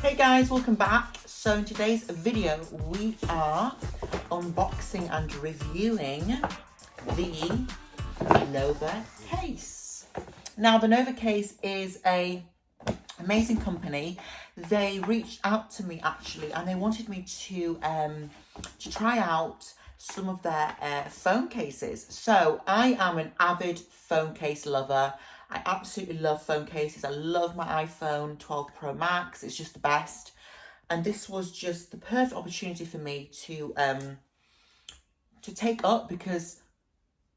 Hey guys, welcome back. So in today's video, we are unboxing and reviewing the Nova case. Now the Nova case is a amazing company. They reached out to me actually, and they wanted me to try out some of their phone cases. So I am an avid phone case lover. I absolutely love phone cases. I love my iPhone 12 Pro Max. It's just the best. And this was just the perfect opportunity for me to take up, because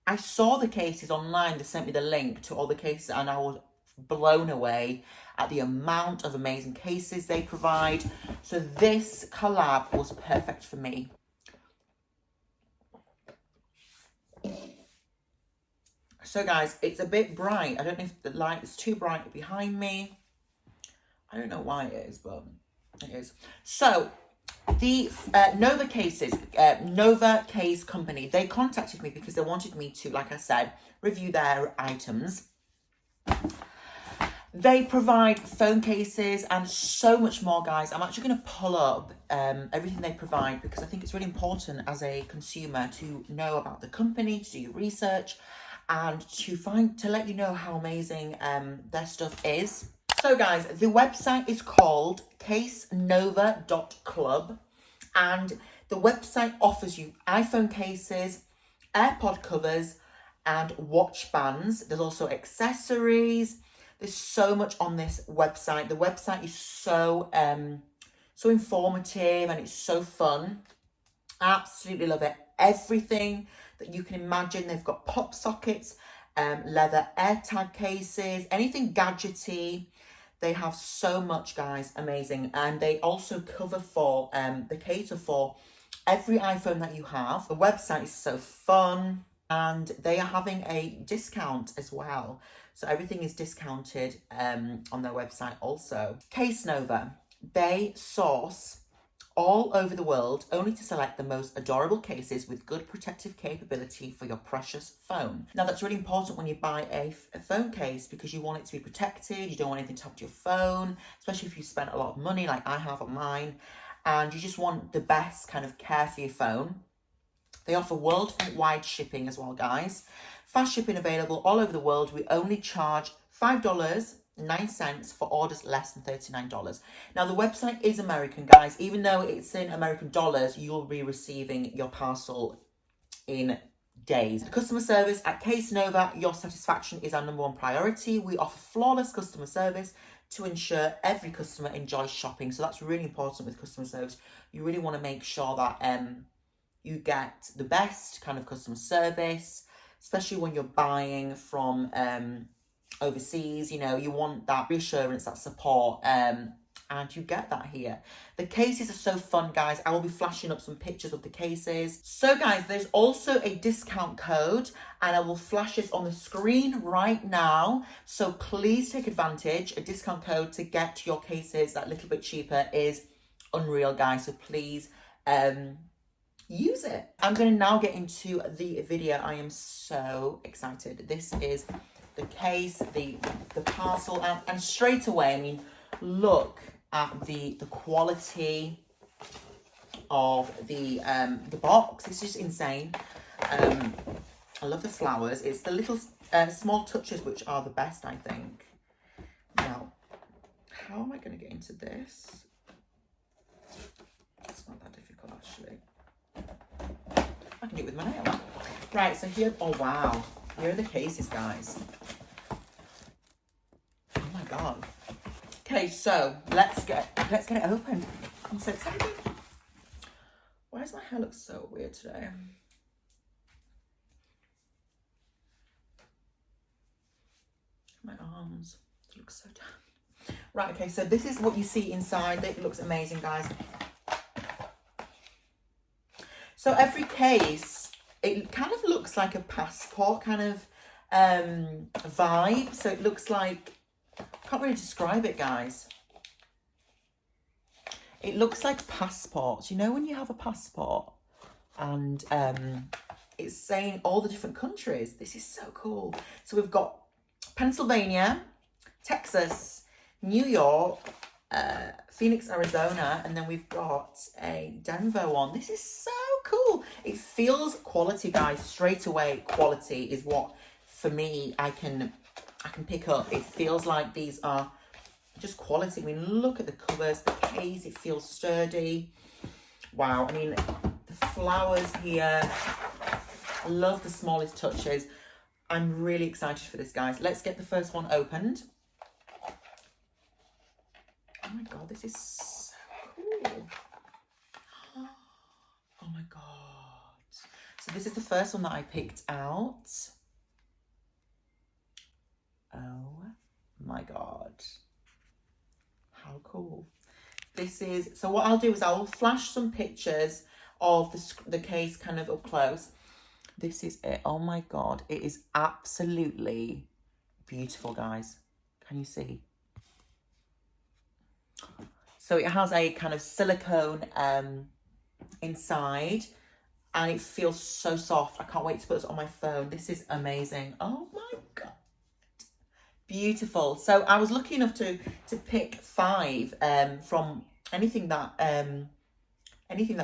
I saw the cases online. They sent me the link to all the cases and I was blown away at the amount of amazing cases they provide. So this collab was perfect for me. So guys, it's a bit bright. I don't know if the light is too bright behind me. I don't know why it is, but it is. So the Nova cases, Nova Case Company, they contacted me because they wanted me to, like I said, review their items. They provide phone cases and so much more, guys. I'm actually going to pull up everything they provide, because I think it's really important as a consumer to know about the company, to do your research, and to let you know how amazing their stuff is. So guys, the website is called casenova.club, and the website offers you iPhone cases, AirPod covers, and watch bands. There's also accessories. There's so much on this website. The website is so informative and it's so fun. I absolutely love it. Everything that you can imagine. They've got pop sockets, leather AirTag cases, anything gadgety. They have so much, guys. Amazing. And they also cover for, they cater for every iPhone that you have. The website is so fun, and they are having a discount as well. So everything is discounted on their website also. Casenova, they source all over the world, only to select the most adorable cases with good protective capability for your precious phone. Now that's really important when you buy a phone case, because you want it to be protected. You don't want anything to happen to your phone, especially if you spent a lot of money like I have on mine, and you just want the best kind of care for your phone. They offer worldwide shipping as well, guys. Fast shipping available all over the world. We only charge $5.09 for orders less than $39. Now, the website is American, guys. Even though it's in American dollars, you'll be receiving your parcel in days. The customer service at Casenova, your satisfaction is our #1 priority. We offer flawless customer service to ensure every customer enjoys shopping. So that's really important with customer service. You really want to make sure that you get the best kind of customer service, especially when you're buying from overseas. You know, you want that reassurance, that support, and you get that here. The cases are so fun, guys. I will be flashing up some pictures of the cases. So guys, there's also a discount code, and I will flash this on the screen right now. So please take advantage. A discount code to get your cases that little bit cheaper is unreal, guys. So please use it. I'm going to now get into the video. I am so excited. This is the case, the parcel, and straight away, I mean, look at the quality of the box. It's just insane. I love the flowers. It's the little small touches which are the best, I think. Now, how am I going to get into this? It's not that difficult, actually. I can do it with my nail. Right, so here, oh wow, here are the cases, guys. Oh my god. Okay, so let's get it open. I'm so excited. Why does my hair look so weird today? My arms look so tan. Right, okay, so this is what you see inside. It looks amazing, guys. So every case, it kind of looks like a passport kind of vibe. So it looks like, I can't really describe it, guys. It looks like passports. You know when you have a passport and it's saying all the different countries? This is so cool. So we've got Pennsylvania, Texas, New York, Phoenix, Arizona, and then we've got a Denver one. This is so cool. It feels quality, guys. Straight away, quality is what, for me, I can pick up. It feels like these are just quality. I mean, look at the covers, the case. It feels sturdy. Wow. I mean, the flowers here. I love the smallest touches. I'm really excited for this, guys. Let's get the first one opened. Oh my God, this is so cool. Oh my God. So this is the first one that I picked out. Oh my God. How cool. This is, so what I'll do is I'll flash some pictures of the case kind of up close. This is it. Oh my God. It is absolutely beautiful, guys. Can you see? So it has a kind of silicone inside, and it feels so soft. I can't wait to put this on my phone. This is amazing. Oh my God. Beautiful. So I was lucky enough to pick 5 from anything that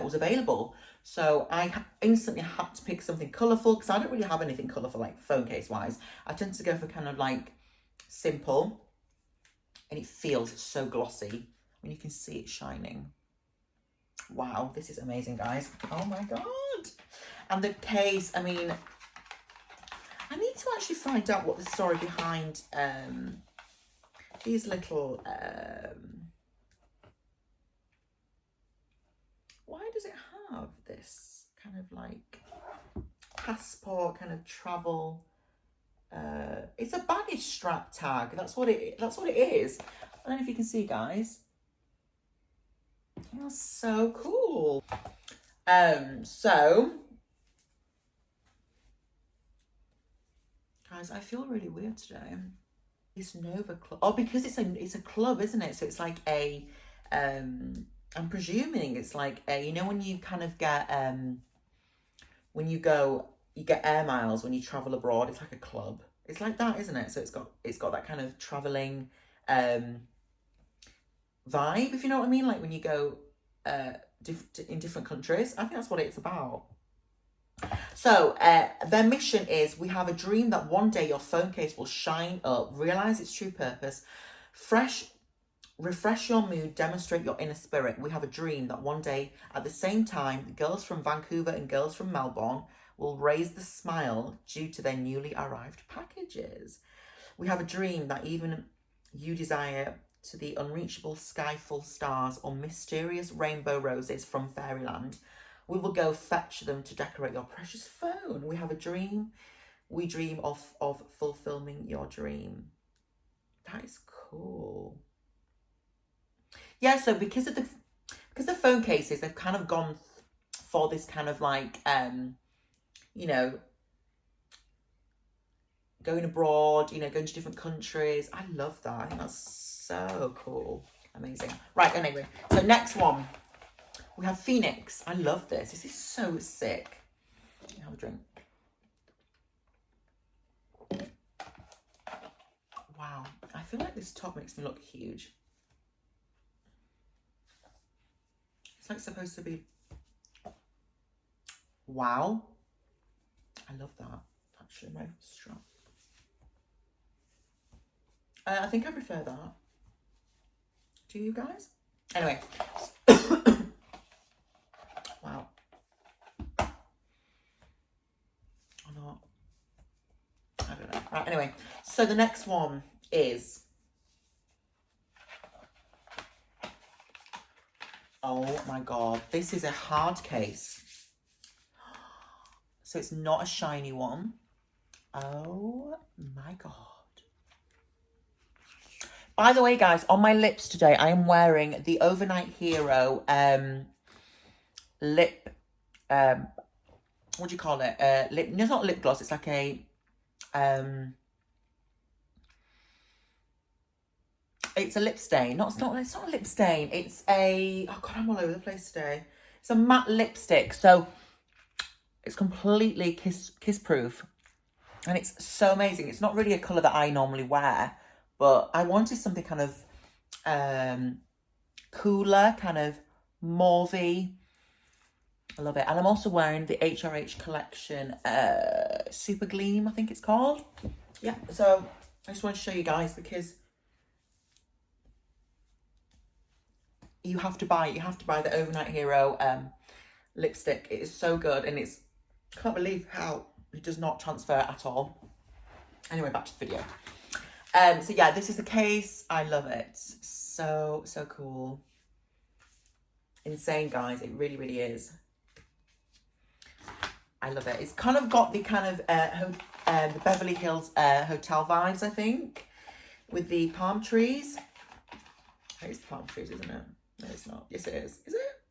was available. So I instantly had to pick something colourful, because I don't really have anything colourful like phone case wise. I tend to go for kind of like simple, and it feels so glossy. I mean, you can see it shining. Wow, this is amazing, guys. Oh my God. And the case, I mean, I need to actually find out what the story behind these little, why does it have this kind of like passport kind of travel? It's a baggage strap tag. That's what it is. I don't know if you can see, guys. That's so cool. So guys, I feel really weird today. This Nova Club. Oh, because it's a club, isn't it? So it's like a I'm presuming it's like a, you know, when you kind of get when you get air miles when you travel abroad, it's like a club. It's like that, isn't it? So it's got that kind of traveling vibe, if you know what I mean, like when you go in different countries. I think that's what it's about. So their mission is, we have a dream that one day your phone case will shine up, realize its true purpose, refresh your mood, demonstrate your inner spirit. We have a dream that one day, at the same time, girls from Vancouver and girls from Melbourne will raise the smile due to their newly arrived packages. We have a dream that even you desire to the unreachable sky full stars or mysterious rainbow roses from fairyland. We will go fetch them to decorate your precious phone. We have a dream. We dream of fulfilling your dream. That is cool. Yeah, so because the phone cases, they've kind of gone for this kind of like, you know, going abroad, you know, going to different countries. I love that. I think that's so cool. Amazing. Right, anyway, so next one. We have Phoenix. I love this. This is so sick. Let me have a drink. Wow. I feel like this top makes me look huge. It's like supposed to be... Wow. I love that. Actually, my strap. I think I prefer that. Do you guys? Anyway. Wow. Or not. I don't know. Right, anyway. So the next one is... Oh my God. This is a hard case. So it's not a shiny one. Oh my God. By the way, guys, on my lips today, I am wearing the Overnight Hero lip, what do you call it? Lip, no, it's not lip gloss. It's like a, it's a lip stain. It's not a lip stain. It's a, oh God, I'm all over the place today. It's a matte lipstick. So it's completely kiss proof. And it's so amazing. It's not really a colour that I normally wear, but I wanted something kind of cooler, kind of mauvey. I love it. And I'm also wearing the HRH collection Super Gleam, I think it's called. Yeah, so I just wanted to show you guys because you have to buy the Overnight Hero lipstick. It is so good, and I can't believe how it does not transfer at all. Anyway, back to the video. So yeah, this is the case. I love it. So cool. Insane, guys. It really, really is. I love it. It's kind of got the kind of the Beverly Hills hotel vibes, I think, with the palm trees. It's palm trees, isn't it? No, it's not. Yes, it is. Is it?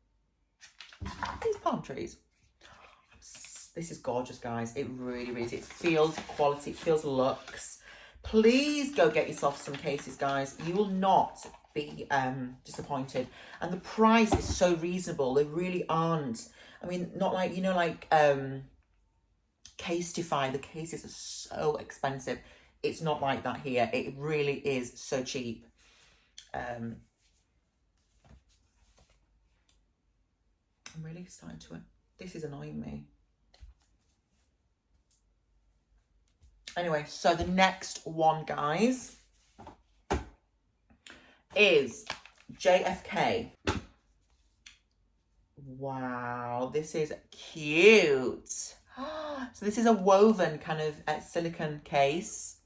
It's palm trees. This is gorgeous, guys. It really, really is. It feels quality. It feels luxe. Please go get yourself some cases, guys. You will not be disappointed. And the price is so reasonable. They really aren't. I mean, not like, you know, like Casetify. The cases are so expensive. It's not like that here. It really is so cheap. I'm really starting to... This is annoying me. Anyway, so the next one, guys, is JFK. Wow, this is cute. So this is a woven kind of silicone case.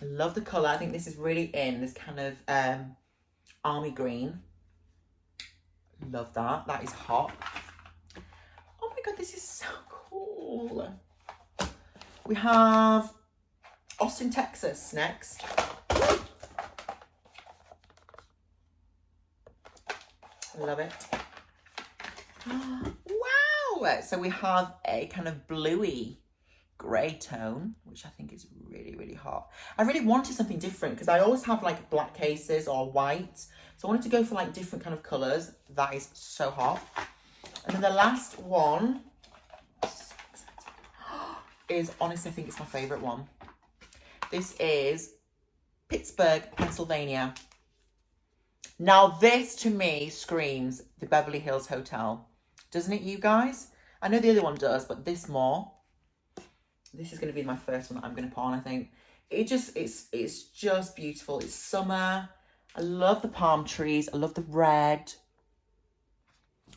I love the colour. I think this is really in this kind of army green. Love that. That is hot. Oh my God, this is so cool. We have Austin, Texas next. Love it. Wow! So we have a kind of bluey grey tone, which I think is really, really hot. I really wanted something different because I always have like black cases or white. So I wanted to go for like different kind of colours. That is so hot. And then the last one is, honestly, I think it's my favourite one. This is Pittsburgh, Pennsylvania. Now this to me screams the Beverly Hills Hotel. Doesn't it, you guys? I know the other one does, but this more. This is going to be my first one that I'm going to put on, I think. It's just beautiful. It's summer. I love the palm trees. I love the red.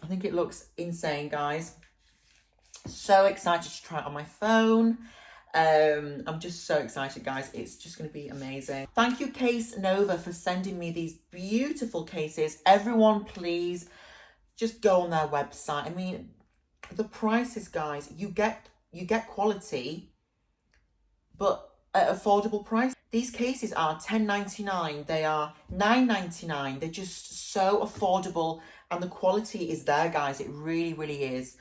I think it looks insane, guys. So excited to try it on my phone. I'm just so excited, guys. It's just going to be amazing. Thank you, Casenova, for sending me these beautiful cases. Everyone, please just go on their website. I mean, the prices, guys, you get quality, but at affordable price. These cases are $10.99. They are $9.99. They're just so affordable, and the quality is there, guys. It really, really is.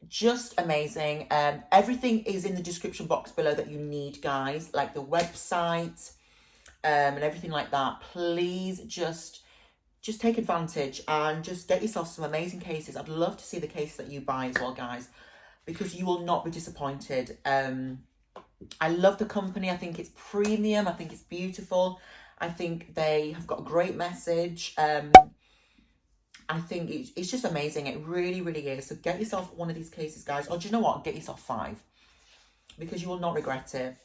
Just amazing. Everything is in the description box below that you need, guys, like the website and everything like that. Please just take advantage and just get yourself some amazing cases. I'd love to see the cases that you buy as well, guys, because you will not be disappointed. I love the company. I think it's premium. I think it's beautiful. I think they have got a great message. I think it's just amazing. It really, really is. So get yourself one of these cases, guys. Or do you know what? Get yourself 5. Because you will not regret it.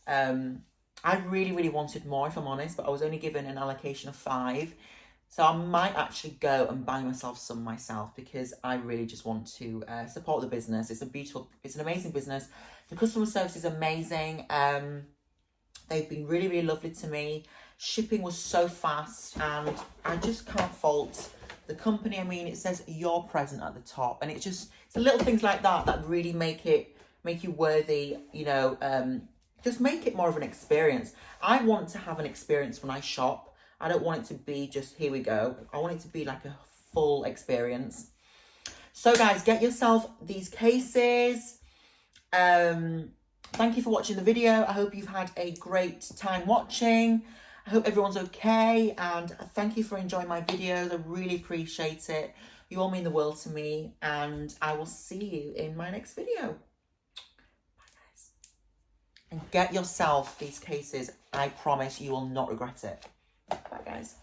I really, really wanted more, if I'm honest. But I was only given an allocation of 5. So I might actually go and buy myself some myself. Because I really just want to support the business. It's an amazing business. The customer service is amazing. They've been really, really lovely to me. Shipping was so fast. And I just can't fault the company. I mean, it says you're present at the top, and it's the little things like that that really make you worthy, you know, just make it more of an experience. I want to have an experience when I shop. I don't want it to be just, here we go. I want it to be like a full experience. So guys, get yourself these cases. Thank you for watching the video. I hope you've had a great time watching. I hope everyone's okay, and thank you for enjoying my videos. I really appreciate it. You all mean the world to me, and I will see you in my next video. Bye, guys. And get yourself these cases. I promise you will not regret it. Bye, guys.